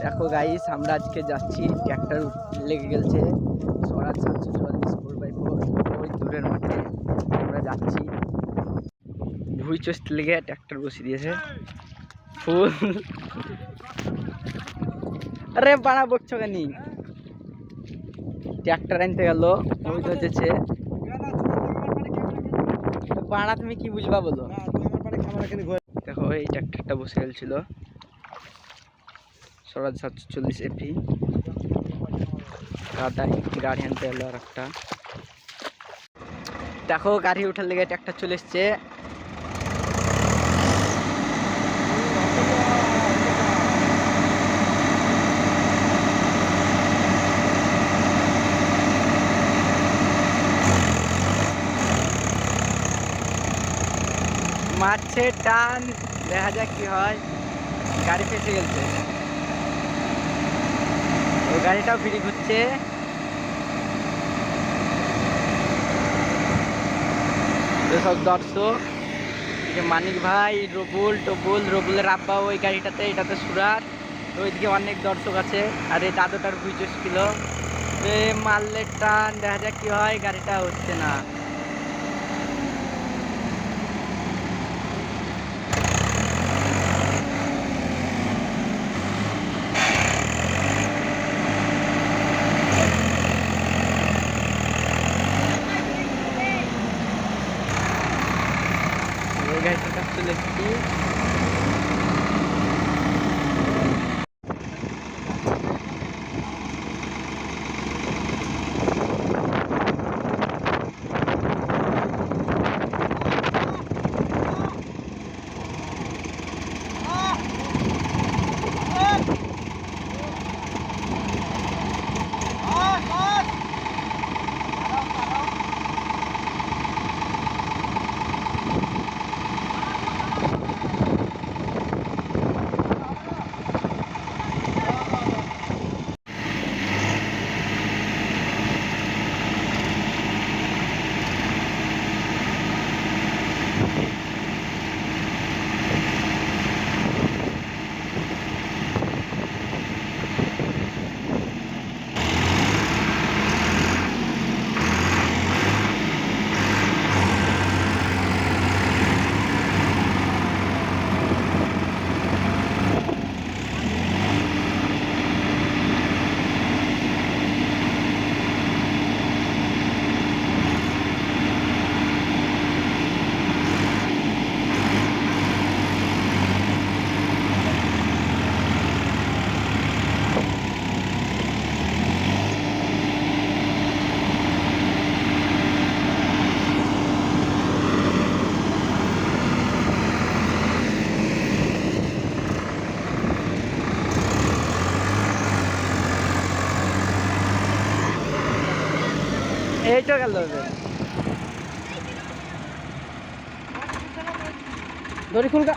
দেখো গাইস, আমরা আজকে যাচ্ছি, ট্র্যাক্টর লেগে গেছে স্বরাজ 744 4x4 ওই দূরের মাঠে আমরা যাচ্ছি। ভুই চোস্ত লেগে ট্র্যাক্টর বসিয়ে দিয়েছে ফুল। আরে বাড়া বকছো কেন? ট্র্যাক্টর আনতে গেল, ওই ধরেছে বাড়া, তুমি কি বুঝবা বলো? দেখো এই ট্র্যাক্টরটা বসে গেছিল স্বরাজ 740 এপি, গাড়ি আনতে এলো আর একটা। দেখো গাড়ি উঠার লেগে ট্র্যাক্টর চলে এসছে। মারছে টান, দেখা যাক কি হয়। গাড়ি ফেসে গেছে, ওই গাড়িটাও ফিরে ঘুরছে। সব দর্শক, মানিক ভাই, রবুলের আব্বা ওই গাড়িটাতে, এটাতে সুরাট, ওইদিকে অনেক দর্শক আছে। আর এই দাদুটার বুঝে ছিল মারলে টান, দেখা যাক কি হয়। গাড়িটা হচ্ছে না। ওই গাড়িটার কাছে চলে এসেছি। এই তো গেল দড়ি খুলকা।